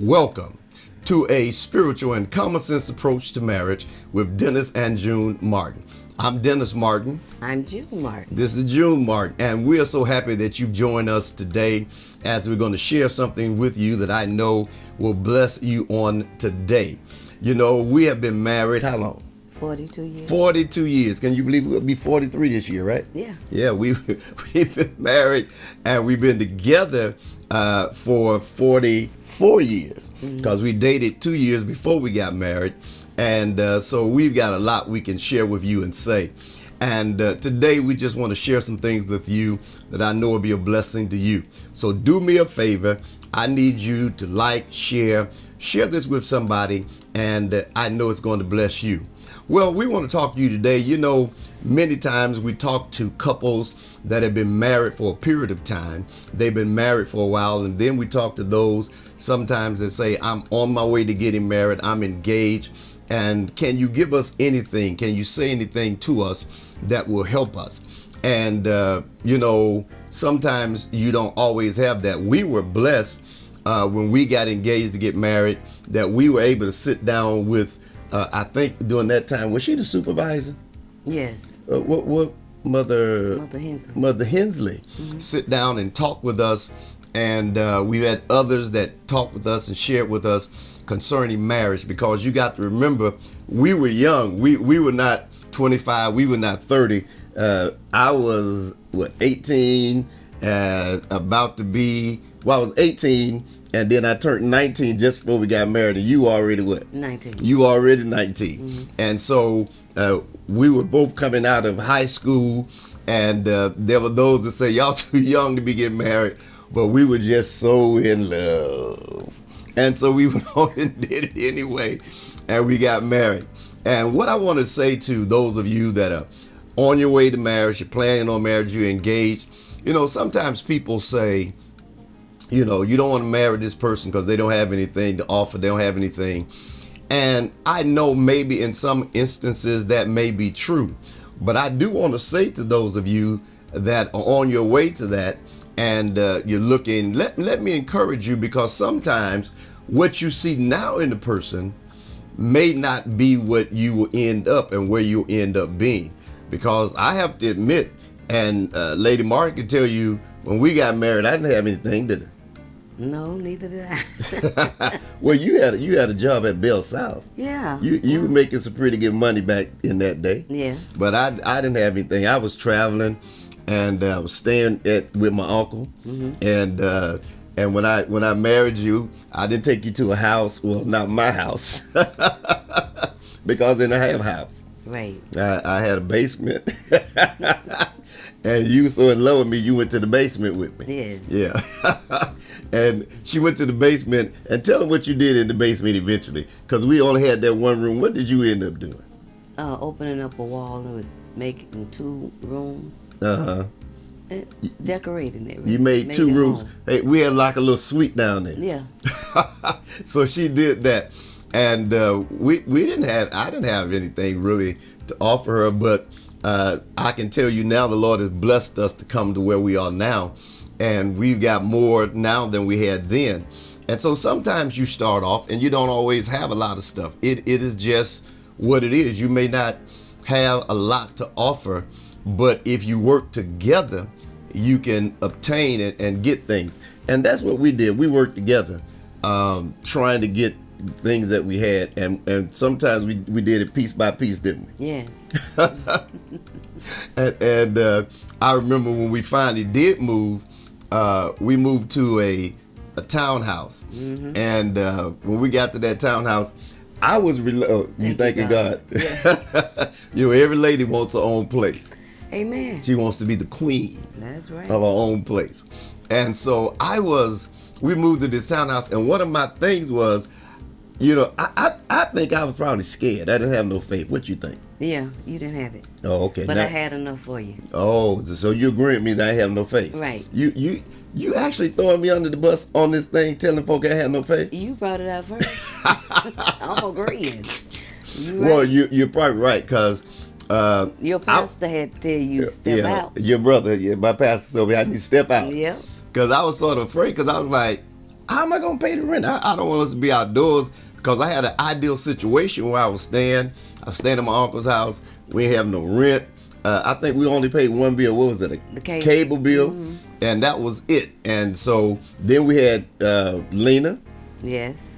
Welcome to a spiritual and common sense approach to marriage with Dennis and June Martin. I'm Dennis Martin. I'm June Martin. This is June Martin, and we are so happy that you've joined us today as we're going to share something with you that I know will bless you on today. You know, we have been married how long? 42 years. 42 years. Can you believe we'll be 43 this year, right? Yeah. Yeah, we've been married and we've been together for 44 years because we dated 2 years before we got married. And so we've got a lot we can share with you and say. And today we just want to share some things with you that I know will be a blessing to you. So do me a favor. I need you to like, share this with somebody, and I know it's going to bless you. Well, we want to talk to you today. You know, many times we talk to couples that have been married for a period of time. They've been married for a while, and then we talk to those sometimes that say, I'm on my way to getting married, I'm engaged, and can you give us anything? Can you say anything to us that will help us? And, you know, sometimes you don't always have that. We were blessed when we got engaged to get married that we were able to sit down with I think during that time, was she the supervisor? Yes. What Mother Hensley. Mother Hensley sit down and talk with us, and we had others that talked with us and shared with us concerning marriage, because you got to remember, we were young. We were not 25. We were not 30. I was 18, about to be. Well, I was 18. And then I turned 19 just before we got married. And you already what? 19. You already 19. And so we were both coming out of high school. And there were those that say, y'all too young to be getting married. But we were just so in love. And so we went on and did it anyway. And we got married. And what I want to say to those of you that are on your way to marriage, you're planning on marriage, you're engaged. You know, sometimes people say, you know, you don't want to marry this person because they don't have anything to offer. They don't have anything. And I know maybe in some instances that may be true. But I do want to say to those of you that are on your way to that and you're looking, let me encourage you, because sometimes what you see now in the person may not be what you will end up and where you'll end up being. Because I have to admit, and Lady Martin can tell you, when we got married, I didn't have anything, did I? No, neither did I. Well, you had a job at Bell South. Yeah. You were making some pretty good money back in that day. Yeah. But I didn't have anything. I was traveling, and I was staying with my uncle. And when I married you, I didn't take you to a house. Well, not my house, because I didn't have a house. Right. I had a basement. And you were so in love with me, you went to the basement with me. Yes. Yeah. And she went to the basement, and tell them what you did in the basement eventually, because we only had that one room. What did you end up doing? Opening up a wall and making 2 rooms. And decorating it. You made 2 rooms. Hey, we had like a little suite down there. Yeah. So she did that, and I didn't have anything really to offer her, but I can tell you now the Lord has blessed us to come to where we are now, and we've got more now than we had then. And so sometimes you start off and you don't always have a lot of stuff. It is just what it is. You may not have a lot to offer, but if you work together, you can obtain it and get things. And that's what we did. We worked together, trying to get things that we had, and sometimes we did it piece by piece, didn't we? Yes. and I remember when we finally did move, we moved to a townhouse, and when we got to that townhouse, I was you thanking God. Yeah. You know, every lady wants her own place. Amen. She wants to be the queen. That's right. Of her own place. And so we moved to this townhouse, and one of my things was, you know, I think I was probably scared. I didn't have no faith. What you think? Yeah, you didn't have it. Oh, okay. But I had enough for you. Oh, so you agree with me that I have no faith? Right. You actually throwing me under the bus on this thing, telling folk I have no faith? You brought it out first. I'm agreeing. Well, you're probably right, because your pastor had to tell you to step out. Your brother, my pastor told me I need to step out. Yeah. Because I was sort of afraid, because I was like, how am I gonna pay the rent? I don't want us to be outdoors because I had an ideal situation where I was staying at my uncle's house. We ain't have no rent. I think we only paid one bill. What was it? The cable bill, and that was it. And so then we had Lena. Yes.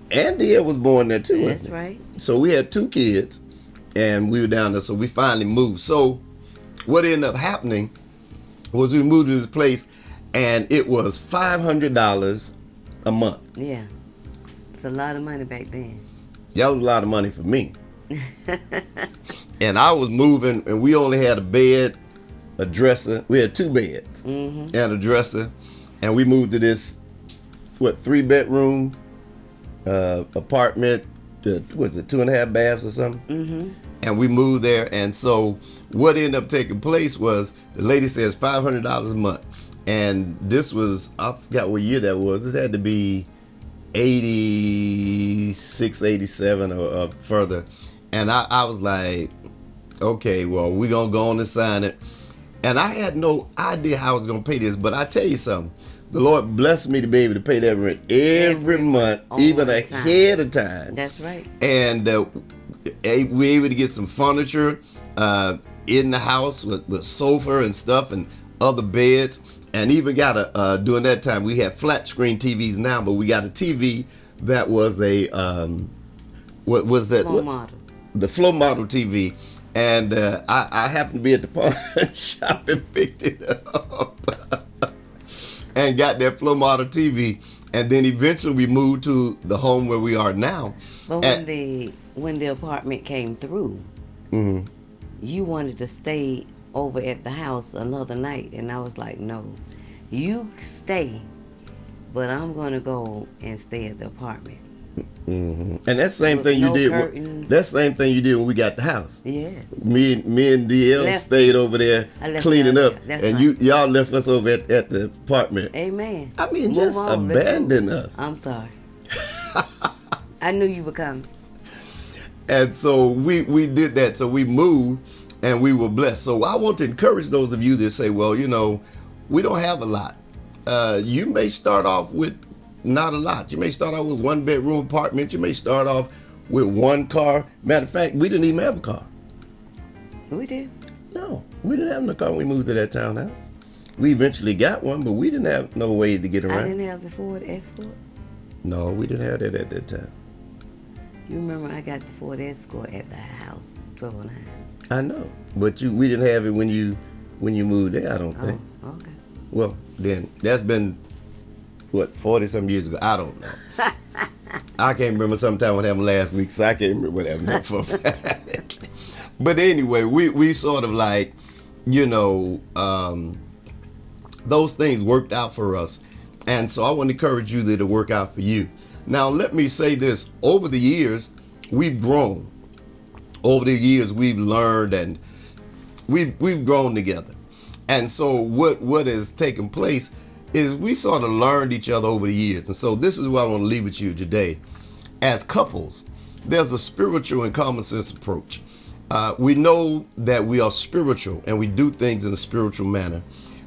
And Dia was born there too. That's right. So we had 2 kids, and we were down there. So we finally moved. So what ended up happening was we moved to this place, and it was $500 a month. Yeah. It's a lot of money back then. That was a lot of money for me. And I was moving, and we only had a bed, a dresser. We had 2 beds and a dresser, and we moved to this 3-bedroom apartment. Was it 2.5 baths or something? And we moved there, and so what ended up taking place was the lady says $500 a month, and this was, I forgot what year that was. This had to be 86, 87 or further. And I was like, okay, well, we're going to go on and sign it. And I had no idea how I was going to pay this, but I tell you something. The Lord blessed me to be able to pay that rent every month, even ahead of time. That's right. And we were able to get some furniture in the house with sofa and stuff and other beds. And even got during that time, we had flat screen TVs now, but we got a TV that was a, what was that? Flow model. The Flow model TV. And I happened to be at the pawn shop and picked it up and got that Flow model TV. And then eventually we moved to the home where we are now. But when the apartment came through, you wanted to stay over at the house another night, and I was like, no, you stay, but I'm gonna go and stay at the apartment. And that same thing you did. That same thing you did when we got the house. Yes. Me and DL stayed over there cleaning up, and right. y'all left us over at the apartment. Amen. I mean, just abandon us. I'm sorry. I knew you would come. And so we did that. So we moved. And we were blessed. So I want to encourage those of you that say, well, you know, we don't have a lot. You may start off with not a lot. You may start off with 1-bedroom apartment. You may start off with 1 car. Matter of fact, we didn't even have a car. We did. No, we didn't have no car when we moved to that townhouse. We eventually got one, but we didn't have no way to get around. I didn't have the Ford Escort. No, we didn't have that at that time. You remember I got the Ford Escort at the house, 1209. I know, but we didn't have it when you moved there. I don't think. Oh, okay. Well, then that's been what 40-some years ago. I don't know. I can't remember. Sometime what happened last week, so I can't remember what happened for. But anyway, we sort of like, you know, those things worked out for us, and so I want to encourage you that it'll work out for you. Now, let me say this: over the years, we've grown. Over the years, we've learned and we've grown together. And so what has taken place is we sort of learned each other over the years. And so this is what I want to leave with you today. As couples, there's a spiritual and common sense approach. We know that we are spiritual and we do things in a spiritual manner.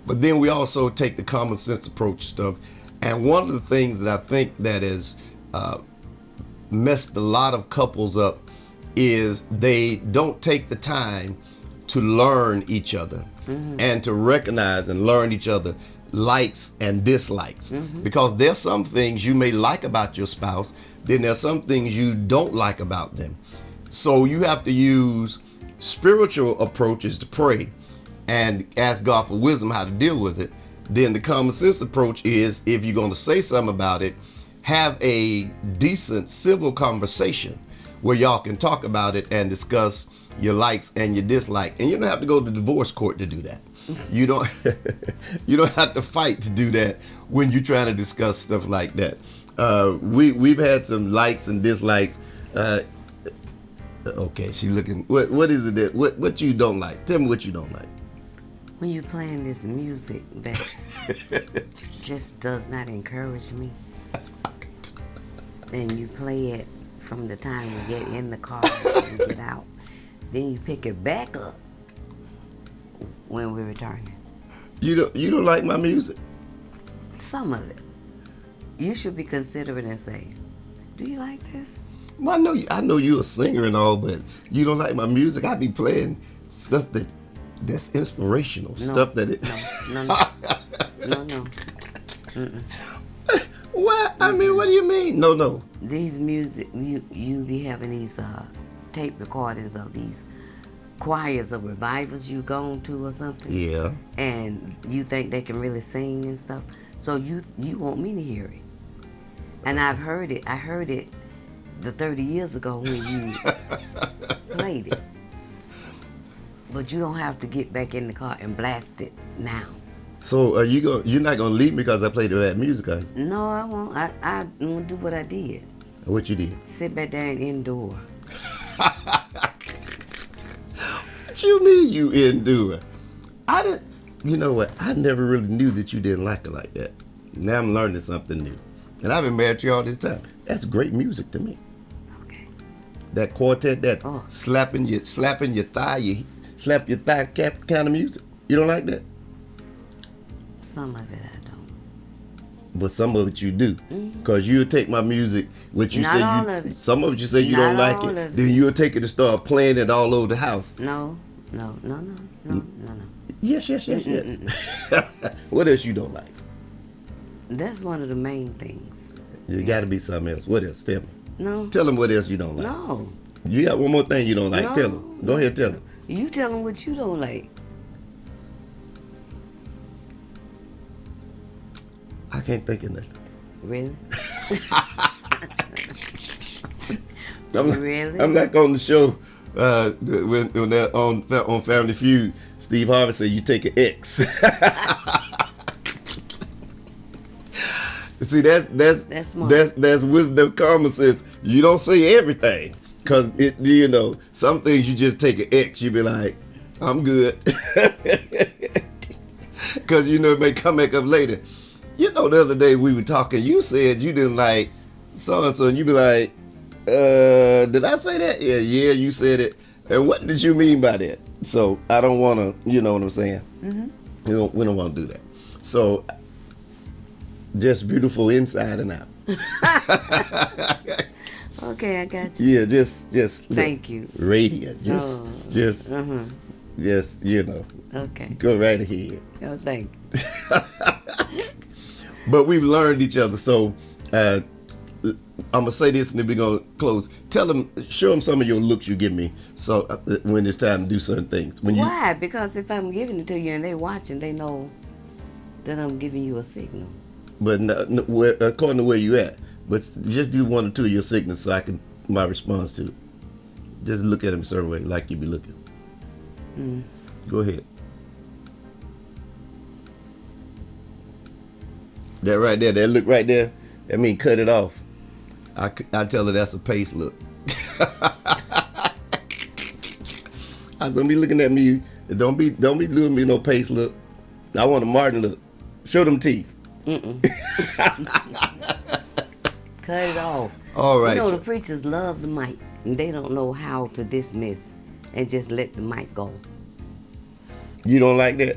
But then we also take the common sense approach stuff. And one of the things that I think that has messed a lot of couples up is they don't take the time to learn each other and to recognize and learn each other likes and dislikes. Because there's some things you may like about your spouse, then there's some things you don't like about them. So you have to use spiritual approaches to pray and ask God for wisdom how to deal with it. Then the common sense approach is, if you're going to say something about it, have a decent civil conversation where y'all can talk about it and discuss your likes and your dislike. And you don't have to go to divorce court to do that. You don't you don't have to fight to do that when you're trying to discuss stuff like that. We've had some likes and dislikes. Okay, she's looking. What is it that what you don't like? Tell me what you don't like. When you're playing this music that just does not encourage me, and you play it from the time we get in the car and get out, then you pick it back up when we're returning. You don't like my music? Some of it. You should be considerate and say, "Do you like this?" Well, I know you're a singer and all, but you don't like my music. I be playing stuff that's inspirational, No, stuff that it. no, no, no. Mm-mm. What? I mean, what do you mean? No. These music, you be having these tape recordings of these choirs or revivals you gone to or something, Yeah. and you think they can really sing and stuff. So you want me to hear it, and I've heard it. I heard it the 30 years ago when you played it. But you don't have to get back in the car and blast it now. So you're not gonna leave me because I played the bad music, are you? No, I won't. I won't do what I did. What you did? Sit back there and endure. What you mean you endure? I didn't. You know what? I never really knew that you didn't like it like that. Now I'm learning something new, and I've been married to you all this time. That's great music to me. Okay. That quartet, that Oh. slapping your thigh, you slap your thigh kind of music. You don't like that? Some of it I don't. But some of it you do, because you'll take my music, which you Not say all you, of it. some of it you say you don't Not like all it, of then it. you'll take it and start playing it all over the house. No. Yes. What else you don't like? That's one of the main things. There got to be something else. What else? Tell me. No. Tell them what else you don't like. No. You got one more thing you don't like. No. Tell them. Go ahead, tell them. You tell them what you don't like. I can't think of nothing. Really? Really? I'm like on the show when they're on Family Feud. Steve Harvey said you take an X. See, that's smart. that's wisdom. Common sense. You don't say everything, cause some things you just take an X. You be like, I'm good, cause it may come back up later. The other day we were talking. You said you didn't like so and so, and you be like, did I say that? Yeah, you said it. And what did you mean by that? So I don't want to. You know what I'm saying? Mm-hmm. We don't want to do that. So. Just beautiful inside and out. Okay, I got you. Yeah, just Thank you. Radiant. Just Okay. go right ahead. Oh, thank you. But we've learned each other, so I'm gonna say this and then we're gonna close. Show them some of your looks you give me. So when it's time to do certain things, Why? Because if I'm giving it to you and they watching, they know that I'm giving you a signal. But according to where you at. But just do one or two of your signals so I can my response to it. Just look at them a certain way, like you be looking. Go ahead. That right there, that look right there, that mean cut it off. I tell her that's a pace look. I don't be looking at me. Don't be doing me no pace look. I want a Martin look. Show them teeth. Cut it off. All right. The preachers love the mic, and they don't know how to dismiss and just let the mic go. You don't like that?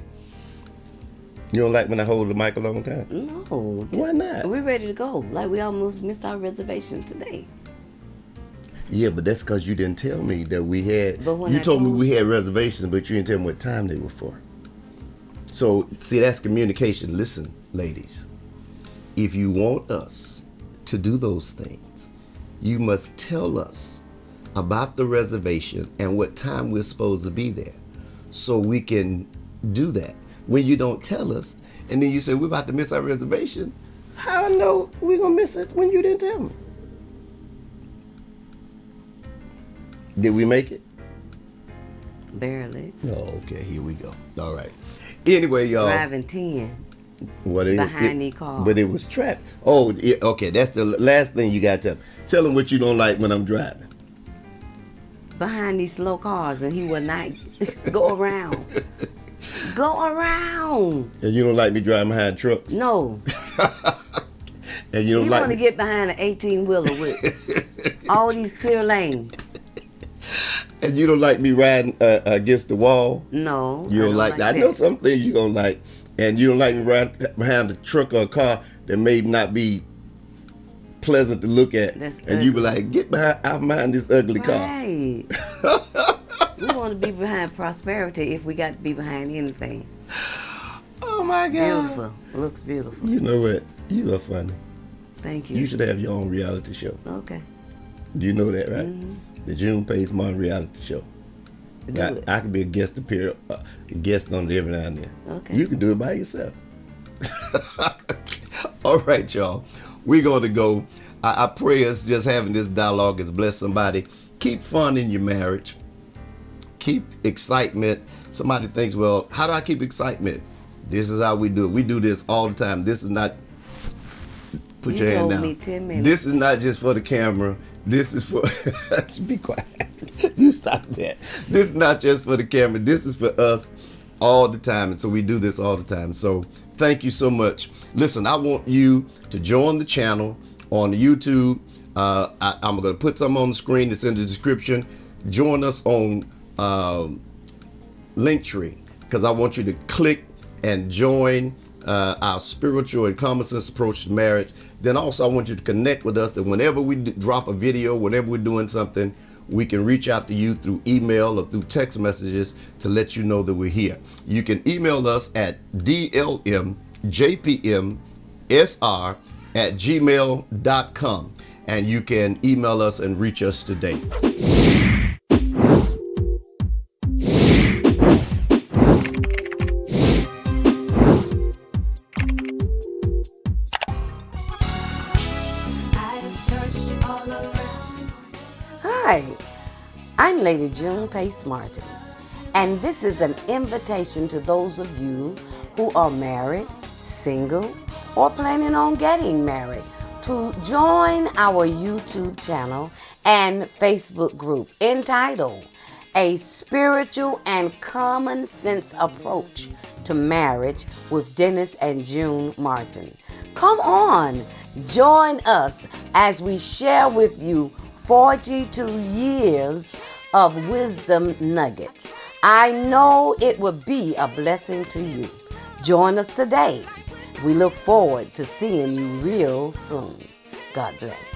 You don't like when I hold the mic a long time? No. Why not? We're ready to go. Like we almost missed our reservation today. Yeah, but that's because you didn't tell me that we had. But when You I told me told we had reservations, but you didn't tell me what time they were for. So, see, that's communication. Listen, ladies, if you want us to do those things, you must tell us about the reservation and what time we're supposed to be there so we can do that. When you don't tell us, and then you say, we're about to miss our reservation, how I know we're going to miss it when you didn't tell me? Did we make it? Barely. Oh, okay. Here we go. All right. Anyway, y'all. Driving 10 What behind the car. But it was trapped. Oh, yeah, okay. That's the last thing you got to tell them what you don't like when I'm driving. Behind these slow cars, and he would not go around. Go around. And you don't like me driving behind trucks. No. And you don't You like want to me. get behind an 18-wheeler with all these clear lanes. And you don't like me riding against the wall. No. You don't like that. I know some things you don't like. And you don't like me riding behind the truck or a car that may not be pleasant to look at, That's and you be ugly. like, get out behind this ugly car. Right. We want to be behind prosperity if we got to be behind anything. Oh my God. Beautiful. Looks beautiful. You know what? You are funny. Thank you. You should have your own reality show. Okay. You know that, right? Mm-hmm. The June Pace Martin reality show. Do it. I could be a guest guest on it every now and then. Okay. You can do it by yourself. All right, y'all. We're going to go. I pray us just having this dialogue has blessed somebody. Keep fun in your marriage. Keep excitement. Somebody thinks, well, how do I keep excitement? This is how we do it. We do this all the time. This is not. Put You your hand told down. me 10 minutes. This is not just for the camera. This is for. Be quiet. You stop that. This is not just for the camera. This is for us all the time. And so we do this all the time. So thank you so much. Listen, I want you to join the channel on YouTube. I'm going to put some on the screen. It's in the description. Join us on Linktree, because I want you to click and join our spiritual and common sense approach to marriage. Then also I want you to connect with us, that whenever we drop a video, whenever we're doing something, we can reach out to you through email or through text messages to let you know that we're here. You can email us at dlmjpmsr@gmail.com, and you can email us and reach us today. Hi, I'm Lady June Pace Martin, and this is an invitation to those of you who are married, single, or planning on getting married to join our YouTube channel and Facebook group entitled A Spiritual and Common Sense Approach to Marriage with Dennis and June Martin. Come on, join us as we share with you 42 years of wisdom nuggets. I know it will be a blessing to you. Join us today. We look forward to seeing you real soon. God bless.